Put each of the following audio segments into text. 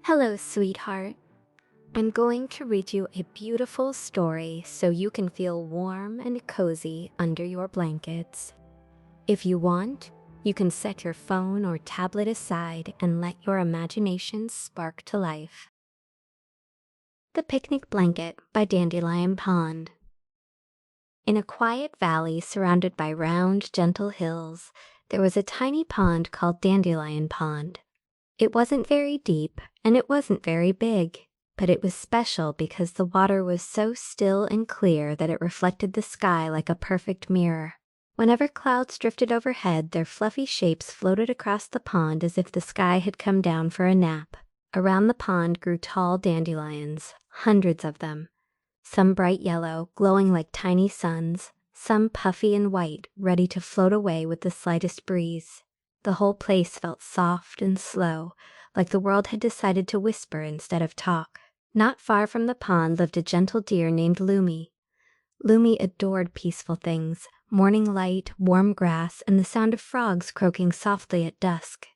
Hello, sweetheart. I'm going to read you a beautiful story so you can feel warm and cozy under your blankets. If you want, you can set your phone or tablet aside and let your imagination spark to life. The Picnic Blanket by Dandelion Pond. In a quiet valley surrounded by round, gentle hills, there was a tiny pond called Dandelion Pond. It wasn't very deep, and it wasn't very big, but it was special because the water was so still and clear that it reflected the sky like a perfect mirror. Whenever clouds drifted overhead, their fluffy shapes floated across the pond as if the sky had come down for a nap. Around the pond grew tall dandelions, hundreds of them. Some bright yellow, glowing like tiny suns, some puffy and white, ready to float away with the slightest breeze. The whole place felt soft and slow, like the world had decided to whisper instead of talk. Not far from the pond lived a gentle deer named Lumi. Lumi adored peaceful things, morning light, warm grass, and the sound of frogs croaking softly at dusk.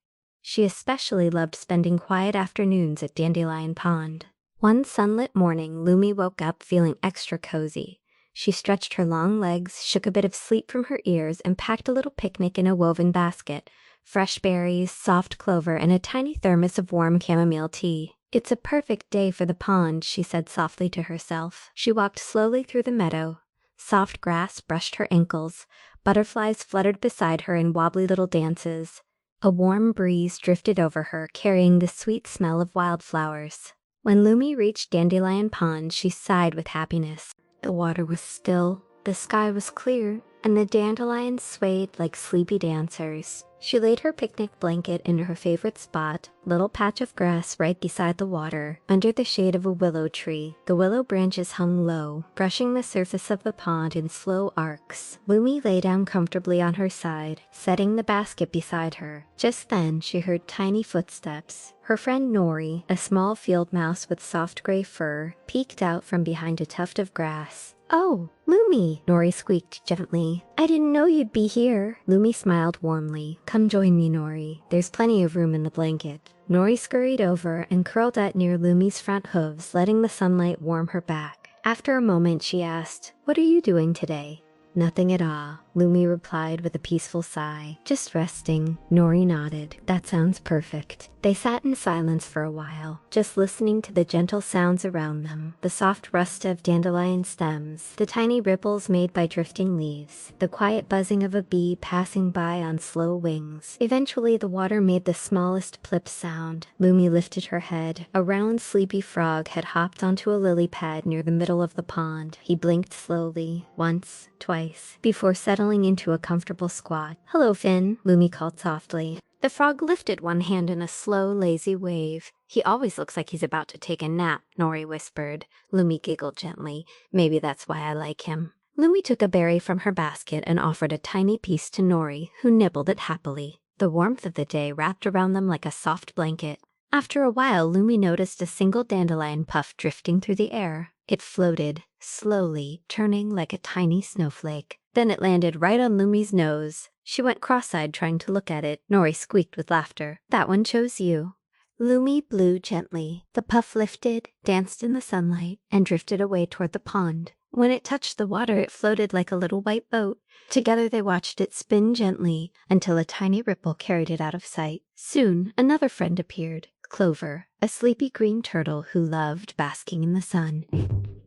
She especially loved spending quiet afternoons at Dandelion Pond. One sunlit morning, Lumi woke up feeling extra cozy. She stretched her long legs, shook a bit of sleep from her ears, and packed a little picnic in a woven basket. Fresh berries, soft clover, and a tiny thermos of warm chamomile tea. "It's a perfect day for the pond," she said softly to herself. She walked slowly through the meadow. Soft grass brushed her ankles. Butterflies fluttered beside her in wobbly little dances. A warm breeze drifted over her, carrying the sweet smell of wildflowers. When Lumi reached Dandelion Pond, she sighed with happiness. The water was still, the sky was clear, and the dandelions swayed like sleepy dancers. She laid her picnic blanket in her favorite spot, little patch of grass right beside the water, under the shade of a willow tree. The willow branches hung low, brushing the surface of the pond in slow arcs. Lumi lay down comfortably on her side, setting the basket beside her. Just then, she heard tiny footsteps. Her friend Nori, a small field mouse with soft gray fur, peeked out from behind a tuft of grass. "Oh, Lumi," Nori squeaked gently. "I didn't know you'd be here." Lumi smiled warmly. "Come join me, Nori. There's plenty of room in the blanket." Nori scurried over and curled up near Lumi's front hooves, letting the sunlight warm her back. After a moment, she asked, "What are you doing today?" "Nothing at all," Lumi replied with a peaceful sigh. "Just resting." Nori nodded. "That sounds perfect." They sat in silence for a while, just listening to the gentle sounds around them, the soft rust of dandelion stems, the tiny ripples made by drifting leaves, the quiet buzzing of a bee passing by on slow wings. Eventually, the water made the smallest plip sound. Lumi lifted her head. A round, sleepy frog had hopped onto a lily pad near the middle of the pond. He blinked slowly, once, twice, before settling into a comfortable squat. "Hello, Finn," Lumi called softly. The frog lifted one hand in a slow, lazy wave. "He always looks like he's about to take a nap," Nori whispered. Lumi giggled gently. "Maybe that's why I like him." Lumi took a berry from her basket and offered a tiny piece to Nori, who nibbled it happily. The warmth of the day wrapped around them like a soft blanket. After a while, Lumi noticed a single dandelion puff drifting through the air. It floated, slowly, turning like a tiny snowflake. Then it landed right on Lumi's nose. She went cross-eyed trying to look at it. Nori squeaked with laughter. "That one chose you." Lumi blew gently. The puff lifted, danced in the sunlight, and drifted away toward the pond. When it touched the water, it floated like a little white boat. Together they watched it spin gently until a tiny ripple carried it out of sight. Soon, another friend appeared. Clover, a sleepy green turtle who loved basking in the sun.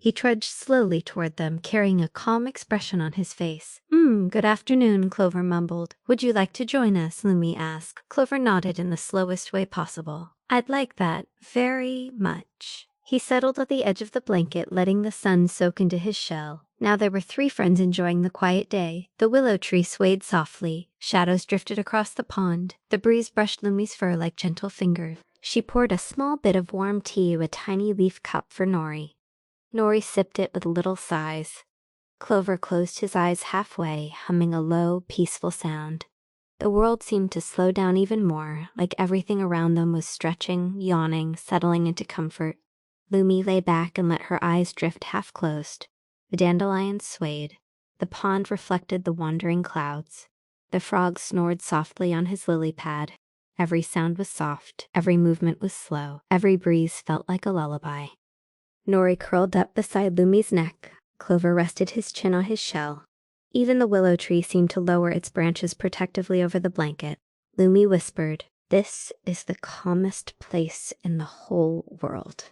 He trudged slowly toward them, carrying a calm expression on his face. Good afternoon," Clover mumbled. "Would you like to join us?" Lumi asked. Clover nodded in the slowest way possible. "I'd like that very much." He settled at the edge of the blanket, letting the sun soak into his shell. Now there were 3 friends enjoying the quiet day. The willow tree swayed softly. Shadows drifted across the pond. The breeze brushed Lumi's fur like gentle fingers. She poured a small bit of warm tea into a tiny leaf cup for Nori. Nori sipped it with little sighs. Clover closed his eyes halfway, humming a low, peaceful sound. The world seemed to slow down even more, like everything around them was stretching, yawning, settling into comfort. Lumi lay back and let her eyes drift half-closed. The dandelions swayed. The pond reflected the wandering clouds. The frog snored softly on his lily pad. Every sound was soft, every movement was slow, every breeze felt like a lullaby. Nori curled up beside Lumi's neck. Clover rested his chin on his shell. Even the willow tree seemed to lower its branches protectively over the blanket. Lumi whispered, "This is the calmest place in the whole world."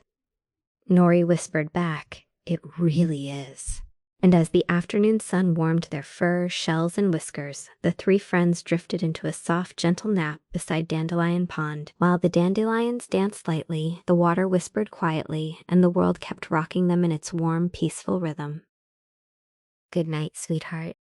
Nori whispered back, "It really is." And as the afternoon sun warmed their fur, shells, and whiskers, the three friends drifted into a soft, gentle nap beside Dandelion Pond. While the dandelions danced lightly, the water whispered quietly, and the world kept rocking them in its warm, peaceful rhythm. Good night, sweetheart.